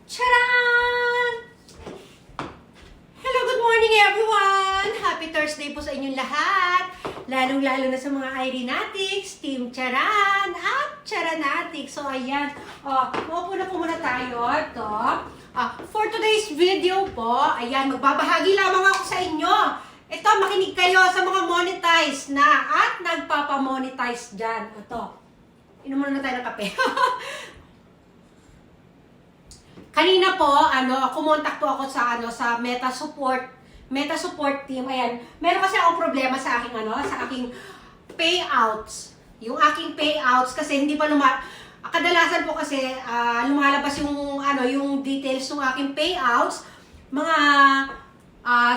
Charan! Hello, good morning everyone! Happy Thursday po sa inyong lahat! Lalong-lalo na sa mga Irenatics, Team Charan at Charanatics. So ayan, maupo na po muna tayo. Ito. For today's video po, ayan, magbabahagi lamang ako sa inyo. Ito, makinig kayo sa mga monetize na at nagpapamonetize dyan. Ito, inom muna na tayo ng kape. Kanina po, kumontak po ako sa Meta Support team. Ayan, meron kasi akong problema sa aking payouts. Yung aking payouts kasi hindi pa kadalasan po kasi lumalabas yung details ng aking payouts mga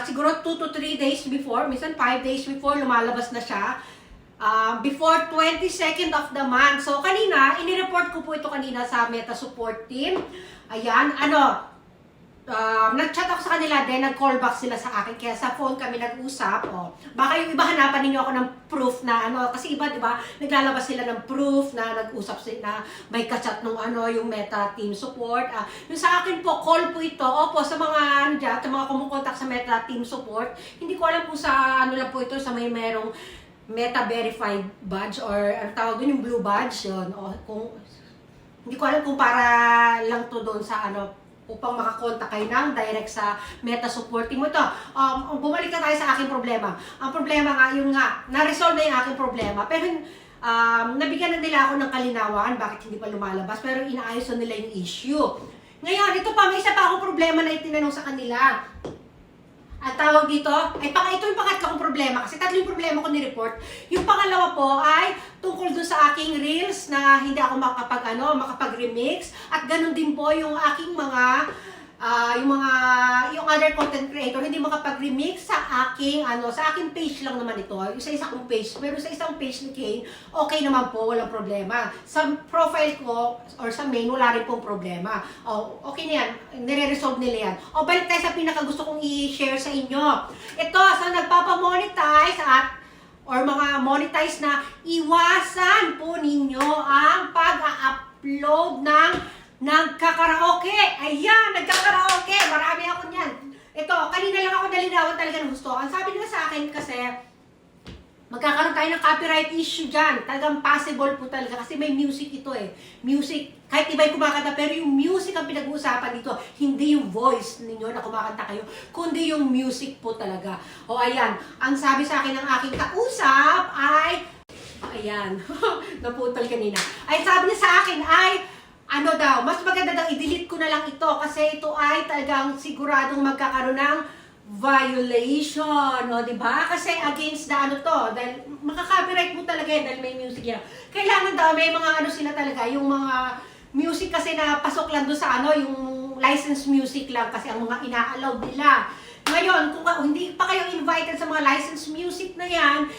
siguro 2 to 3 days before, minsan 5 days before lumalabas na siya. Before 22nd of the month. So, kanina, inireport ko po ito kanina sa Meta Support team. Ayan, nag-chat ako sa kanila, then nag-call back sila sa akin. Kaya sa phone kami nag-usap. Baka yung iba hanapan ninyo ako ng proof na kasi iba, di ba, naglalabas sila ng proof na nag-usap sila na may kachat nung yung Meta Team Support. Yung sa akin po, call po ito. Opo, sa mga sa mga kumukontak sa Meta Team Support, hindi ko alam po sa lang po ito, sa merong Meta Verified badge or ang tawag doon yung blue badge yun. Hindi ko alam kung para lang to doon sa upang makakontak kayo ng direct sa Meta Support team mo. Ito, bumalik na tayo sa aking problema. Ang problema nga, na-resolve na yung aking problema. Pero nabigyan na nila ako ng kalinawan bakit hindi pa lumalabas. Pero inaayos na nila yung issue. Ngayon, ito pa, may isa pa akong problema na itinanong sa kanila. At tawag dito, ito yung pangatlo kong problema. Kasi tatlo yung problema ko ni-report. Yung pangalawa po ay tungkol dun sa aking reels na hindi ako makapag-remix. At ganun din po yung aking yung other content creator hindi makapag-remix sa aking page lang naman ito. Yung sa isang page, pero sa isang page ni Kane, okay naman po, walang problema. Sa profile ko or sa main, wala rin pong problema. Okay na yan, nire-resolve nila yan. Balik tayo sa pinaka-gusto kong i-share sa inyo. Ito, sa nagpapamonetize or mga monetize na, iwasan po ninyo ang pag-upload ng nagkakaraoke. Ayan, nagkakaraoke. Marami ako niyan. Ito, kanina lang ako nalinawan talaga ng gusto. Ang sabi nila sa akin kasi, magkakaroon tayo ng copyright issue dyan. Talagang possible po talaga kasi may music ito eh. Music, kahit iba'y kumakanta, pero yung music ang pinag-uusapan dito, hindi yung voice ninyo na kumakanta kayo, kundi yung music po talaga. Ayan, ang sabi sa akin ng aking kausap ay, ayan, naputol kanina. Ay, sabi niya sa akin ay, mas maganda daw, i-delete ko na lang ito kasi ito ay talagang siguradong magkakaroon ng violation, diba? Kasi against the dahil makaka-copyright mo talaga yan dahil may music yan. Kailangan daw, may mga sila talaga, yung mga music kasi na pasok lang doon sa yung licensed music lang kasi ang mga ina-allow nila. Ngayon, kung hindi pa kayo invited sa mga licensed music na yan,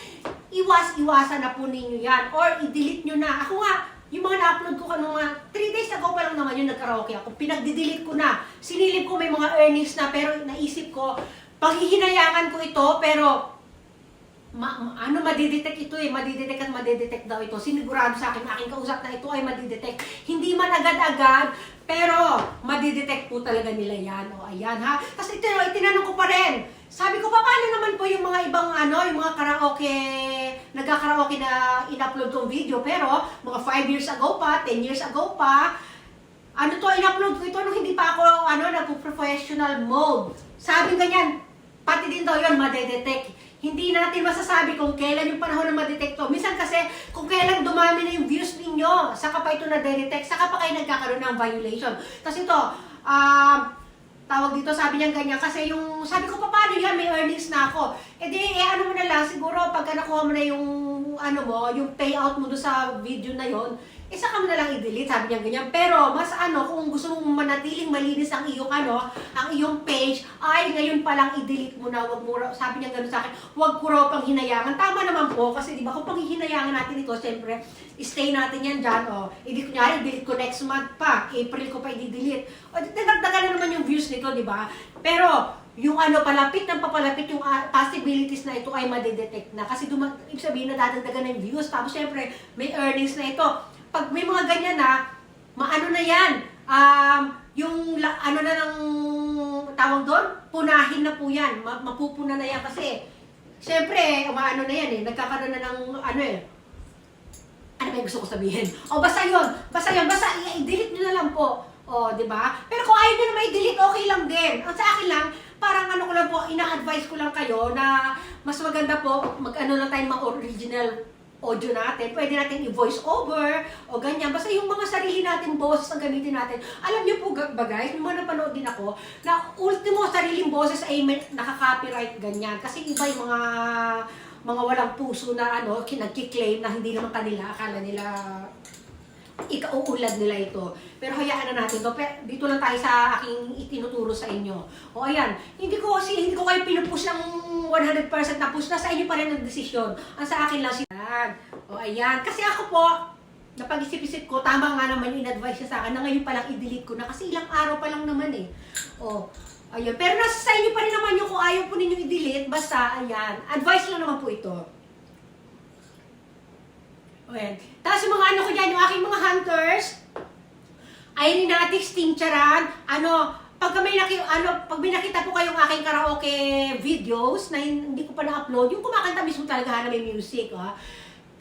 iwasan na po ninyo yan or i-delete nyo na. Ako nga, yung mga na-upload ko mga 3 days ago pa lang naman yung nag-karaoke ako. Pinag-delete ko na. Sinilip ko may mga earnings na pero naisip ko, paghihinayangan ko ito pero madidetect ito eh. Madidetect daw ito. Sinigurado sa akin, aking kausap na ito ay madidetect. Hindi man agad-agad, pero madidetect po talaga nila yan. Ayan ha. Kasi itinanong ko pa rin. Sabi ko, paano naman po yung mga ibang yung mga karaoke, nagka-karaoke na in-upload kong video, pero mga 5 years ago pa, 10 years ago pa, in-upload ko ito nung hindi pa ako, nagpo-professional mode. Sabi ganyan, pati din daw yun, madedetect. Hindi natin masasabi kung kailan yung panahon na madetect to. Minsan kasi, kung kailan dumami na yung views ninyo, saka pa ito na-detect, saka pa kayo nagkakaroon ng violation. Tapos ito, tawag dito, sabi niya ganyan, kasi sabi ko, paano yan, may earnings na ako. Mo na lang, siguro, pagka nakuha mo na yung, yung payout mo doon sa video na yon, saka mo na lang i-delete, sabi niya ganyan. Pero, mas kung gusto mong manatiling malinis ang iyong, ang iyong page, ay, ngayon pa lang i-delete mo na, wag mo, sabi niya gano'n sa akin, wag ko raw pang hinayangan. Tama naman po, kasi di ba, kung panghihinayangan natin ito, siyempre, stay natin yan dyan, i-delete ko next month pa, April ko pa i-delete. Dagdagan na naman yung views nito, di ba? Pero, yung palapit ng papalapit yung possibilities na ito ay madidetect na. Kasi ibig sabihin na dadagdagan ng views. Tapos syempre, may earnings na ito. Pag may mga ganyan na, maano na yan, ano na ng tawag doon, punahin na po yan. Mapupuna na yan kasi, syempre, ano na yan eh, nagkakaroon na ng, ano ba yung gusto ko sabihin? Basta yun, i-delete nyo na lang po. Di ba? Pero kung ayaw nyo na may delete, okay lang din. Ang sa akin lang, parang ano ko lang po, ina-advise ko lang kayo na mas maganda po, mag-ano lang tayo mga original audio natin. Pwede natin i-voice over o ganyan. Basta yung mga sarili natin boses ang gamitin natin. Alam niyo po ba guys, may mga napanood din ako na ultimo sariling boses ay nakaka-copyright ganyan. Kasi iba yung mga walang puso na nagki-claim na hindi naman kanila. Akala nila ikauulad nila ito. Pero hayaan na natin to. Dito lang tayo sa aking itinuturo sa inyo. Ayan. Hindi ko kayo pinupush ng 100% na push. Nasa inyo pa rin ang desisyon. Ang sa akin lang siya. Ayan. Kasi ako po, napag-isip-isip ko, tama nga naman in-advise niya sa akin na ngayon palang i-delete ko na. Kasi ilang araw pa lang naman eh. Ayan. Pero nasa sa inyo pa rin naman yung kung ayaw po ninyo i-delete. Basta, ayan. Advice lang naman po ito. Ayan. Tapos yung mga ano ko dyan, yung aking mga hunters, Irinatics, Tincturan, pag may nakita po kayong aking karaoke videos na hindi ko pa na-upload, yung kumakanta mismo talaga na may music,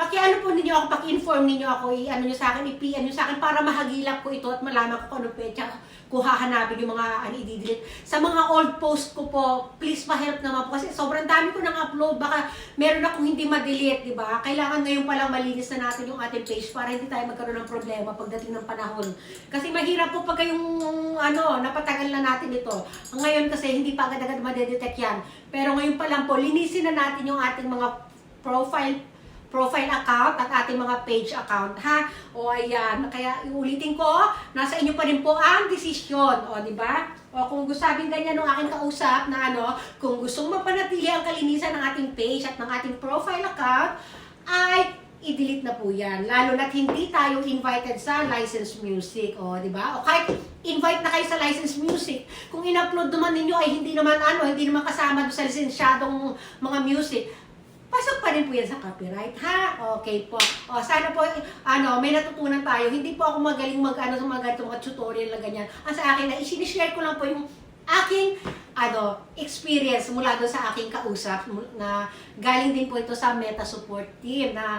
Paki-ano po ninyo ako, paki-inform ninyo ako, i-ano nyo sa akin, i-PM nyo sa akin para mahagilap ko ito at malaman ko kung ano petsa, kung hahanapin yung mga i-delete. Sa mga old post ko po, please pa-help naman po kasi sobrang dami ko nang upload, baka meron akong hindi ma-delete, di ba? Kailangan ngayon palang malinis na natin yung ating page para hindi tayo magkaroon ng problema pagdating ng panahon. Kasi mahirap po pag yung napatagal na natin ito. Ngayon kasi hindi pa agad-agad ma-detect yan. Pero ngayon pa lang po, linisin na natin yung ating mga profile account at ating mga page account, ha? Ayan. Kaya iulitin ko, nasa inyo pa rin po ang desisyon, di ba? Kung gusto sabing ganyan ng aking kausap na kung gustong mapanatili ang kalinisan ng ating page at ng ating profile account, ay i-delete na po yan. Lalo na't hindi tayo invited sa licensed music, di ba? O kahit invite na kayo sa licensed music, kung in-upload naman ninyo ay hindi naman kasama doon sa lisensyadong mga music, pasok pa rin po yan sa copyright, ha? Okay po. Sana po, may natutunan tayo. Hindi po ako magaling sa mga tutorial na ganyan. Ang sa akin na, isinishare ko lang po yung aking, experience mula doon sa aking kausap na galing din po ito sa Meta Support Team na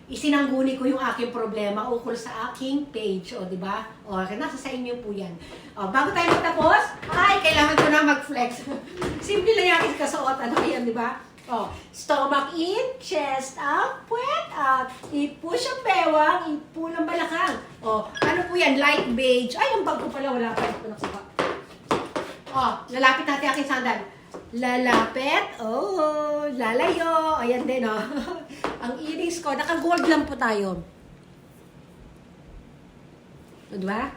isinangguni ko yung aking problema ukol sa aking page, di ba? Nasa sa inyo po yan. Bago tayo magtapos, kailangan ko na mag-flex. Simple lang yung aking kasuot, yan, di ba? Stomach in, chest out, puwet out. I-push ang bewang, i-pull ang balakang. Ano po yan? Light beige. Ay, ang bag ko pala, wala pa ito nakasaba. Lalapit natin aking sandal. Lalapit. Lalayo. Ayan din, Ang earrings ko, naka-gold lang po tayo. Diba?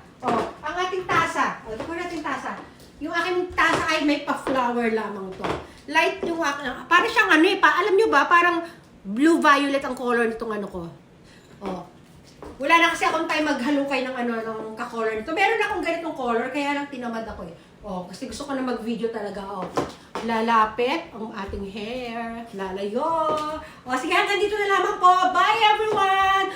Ang ating tasa. Ito po natin tasa. Yung aking tasa ay may pa-flower lamang to. Light yung parang siyang alam nyo ba, parang blue-violet ang color nitong ko. Wala na kasi akong time maghalukay ng ng ka-color nito. Meron akong ganitong color, kaya lang tinamad ako eh. Kasi gusto ko na mag-video talaga. Lalapit ang ating hair, lalayo. Sige, hanggang dito na lamang po. Bye everyone!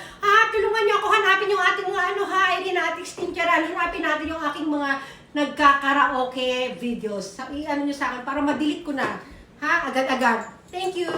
Tulungan niyo ako hanapin yung ating mga Irinatics, Tincturan. Hanapin natin yung aking mga nagka-karaoke videos. I-ano nyo sa akin para ma-delete ko na. Agad-agad. Thank you!